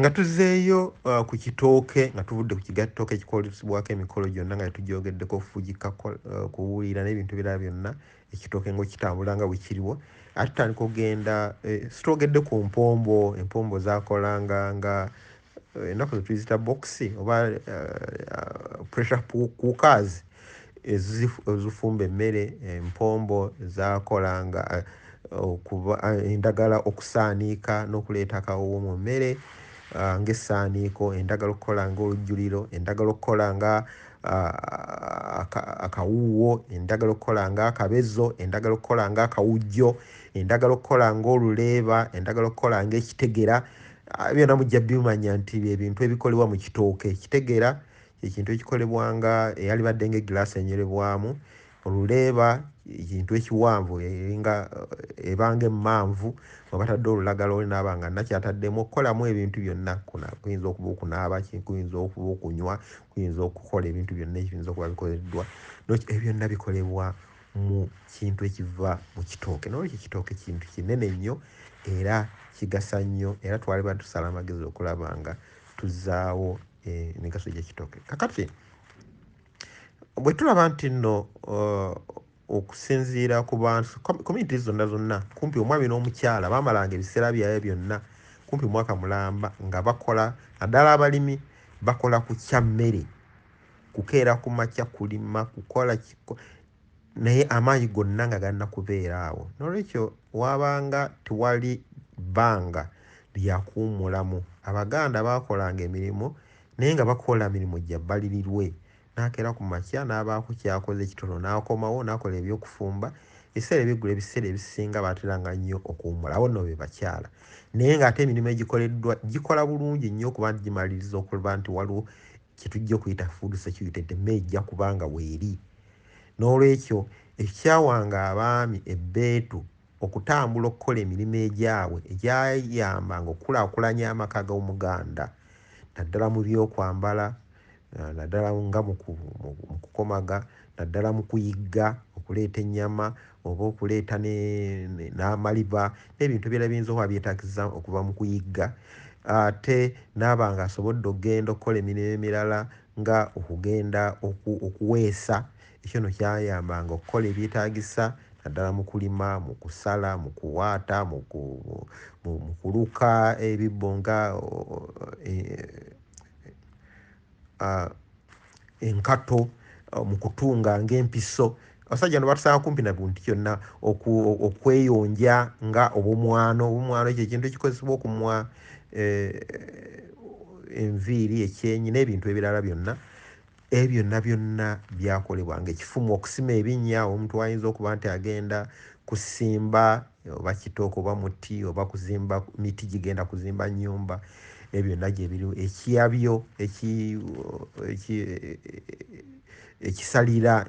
nga tuzeeyo ku kitooke nga tuvudde ku kigatooke ekikolesebwako emikolo gyonna nga tujogeddeko okufugika kuwulira n'ebintu birala byonna ekitooke ngaokitambula nga bwekiriwo ate tutandika okugenda sitwogedde ku empombo zakolanga nga ennaku zetuyizita boxi oba pressure cookers ezifumba emmere. Empombo zakolanga endagala okusaaniika n'okuleeta akawoowo mu mmere ng'essaaniiko, endagala okukola nga olujjuliro, endagala okukola nga akawuuwo, endagala okukola nga akabezo, endagala okukola nga akawujjo, endagala okukola nga oluleeba, endagala okukola nga ekitegera. Byonna mujja bimanya nti ebintu ebikolebwa mu kitooke. Ekitegera ekintu ekikolebwa nga eyalibadde ng'egiraasi enywerebwamu. Oluleeba ekintu ekiwanvu ebanga emmanvu webatadde olulagala olinaaba nga nakyataddemu okukolamu ebintu byonna. Kuyinza okuba okunaaba, kuyinza okuba okunywa, kuyinza okukola ebintu byonna ekiyinza okuba bikoleddwa. Ebyo byonna bikolebwa mu kintu ekiva mu kitooke. N'olwekyo ekitooke kintu kinene nnyo era kigasa nnyo era twaliba tusala amagezi okulaba nga tuzzaawo emigaso gy'ekitooke. Kakati bwe tulaba nti nno okusinziira ku bantu community zonna kumpi omwami n'omukyala baamalanga ebiseera byabwe byonna kumpi mwaka mulamba nga bakola naddala abalimi bakola ku kyammere, kukeera ku makya, kulima, kukola naye amaanyi gonna nga galina kubeera awo. N'olwekyo wabanga tewali bbanga lya kuwummulamu. Abaganda baakolanga emirimu naye nga bakola mirimu gya bbalirirwe. N'akeera ku makya n'abaako kyakoze kitono n'akomawo n'akola ebyokufumba. Ebiseera ebiggula ebiseera ebisinga baateranga nnyo okuwummula. Abo nno be bakyala. Naye ng'ate emirimu egikoleddwa gikola bulungi nnyo okuba nti gimaliriza okuba nti waliwo kye tujja okuyita food security, emmere ejja kubanga weeri. N'olwekyo ekyawanga abaami ebbeetu okutambula okukola emirimu egyabwe egyayambanga okukulaakulanya amaka g'Omuganda naddala mu byokwambala, naddala nga mu kukomaga, naddala mu kuyigga, okuleeta ennyama oba okuleeta n'amaliba n'ebintu ebirala biyinza okuba byetaagisa okuva mu kuyigga. Ate n'abanga asobodde okugenda okukola emirimu emirala nga okugenda okuweesa. Ekyo nno kyayambanga okukola ebyetaagisa naddala mu kulima, mu kusala, mu kuwaata, mu kuluka ebibbo nga enkato, mu kutunga ng'empiso. Abasajja no batusanga kumpi na buntu kyonna okweyonja nga obumwano. Obumwano ekyo ekintu ekikozesebwa okumwa enviiri, ekyenyi n'ebintu ebirala byonna. Ebyo byonna byakolebwanga. Ekifumu okusima ebinnya, omuntu ayinza okuba nti agenda kusimba oba kitooke oba muti oba kuzimba miti gigenda kuzimba nnyumba. Ebyo byonna gye biriwo. Ekiyabyo ekisalira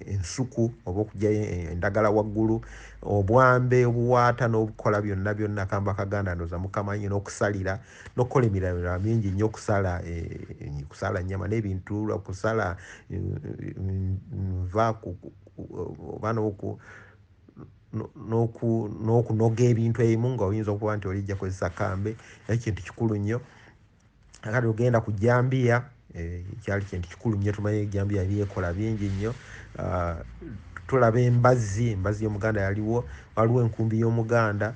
ensuku oba okuggyayo endagala waggulu, obwambe obuwaata n'obukola byonna akamba Kaganda ndowooza mukamanyi, n'okusalira n'okukola emirala mingi nnyo, kusala nnyama n'ebintu, okusala nva oba n'okunoga ebintu ebimu nga oyinza okuba nti olijja kozesa kambe. Ekintu kikulu nnyo. Kati ogenda ku jjambiya, kyali kintu kikulu nnyo. Tumanyi ejjambiya byekola bingi nnyo. Tulaba embazzi y'Omuganda waliwo enkumbi y'Omuganda,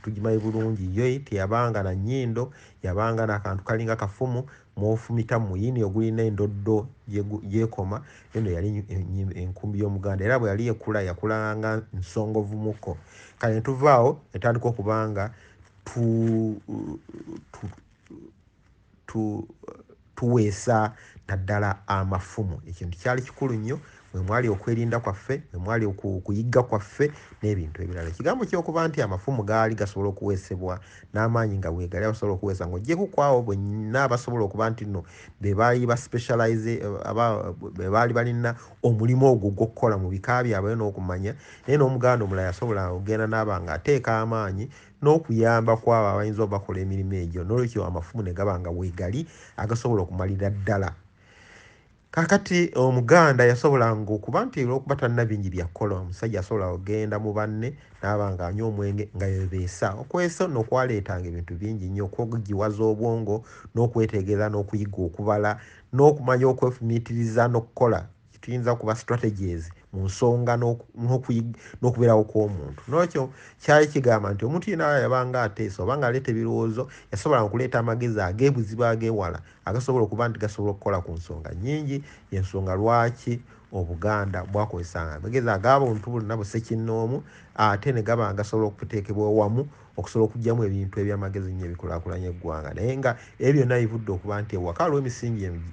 tugimanyi bulungi. Yo teyabanga na nnyindo, yabanga n'akantu kalinga kafumu mw'ofumita mu muyini ogulina endoddo gyekoma. Eno yali enkumbi y'Omuganda era bwe yali ekula yakulanga nsongovumuko. Kale ne tuvaawo etandika okubanga tuweesa naddala amafumu. Ekintu kyali kikulu nnyo. Mwe mwali okwerinda kwaffe, mwe mwali okuyigga kwaffe n'ebintu ebirala. Ekigambo ky'okuba nti amafumu gaali gasobola okuweesebwa n'amaanyi nga weegali abasobola okuweesa ng'oggyeeko ku abo bonna abasobola okuba nti nno be baali baspecialize be baali balina omulimu ogwo gw'okukola mu bika byabwe n'okumanya. Naye n'Omuganda omulala yasobola okugenda n'aba ng'ateeka amaanyi n'okuyamba ku abo abayinza obakola emirimu egyo. N'olwekyo amafumu ne gaba nga weegali agasobola okumalira ddala kakati omuganda yasobolanga okuba nti olwokuba talina bingi byakola omusajja asobola ogenda mu banne n'aba nga anywa omwenge nga yebeesa okwesa n'okwaleetanga ebintu bingi nnyo okwogiwaza obwongo n'okwetegereza n'okuyiga okubala n'okumanya okwefumiitiriza n'okukola tuyinza okuba strategies mu nsonga n'okubeerawo kw'omuntu n'ekyo kyali kigamba nti omuntu yenna yabanga ateesa oba ng'aleeta ebirowoozo yasobola okuleeta amagezi ag'ebuzibu ag'ewala agasobola okuba nti gasobola okukola ku nsonga nnyingi y'ensonga lwaki obuganda bwakozesanga amagezi ag'abuntu bonna busekinnoomu ate ne gaba gasobola okuteekebwa wamu okusobola okuggyamu ebintu eby'amagezi nnyo ebikulaakulanya eggwanga naye nga ebyo byonna bivudde okuba nti ewaka waliwo emisingi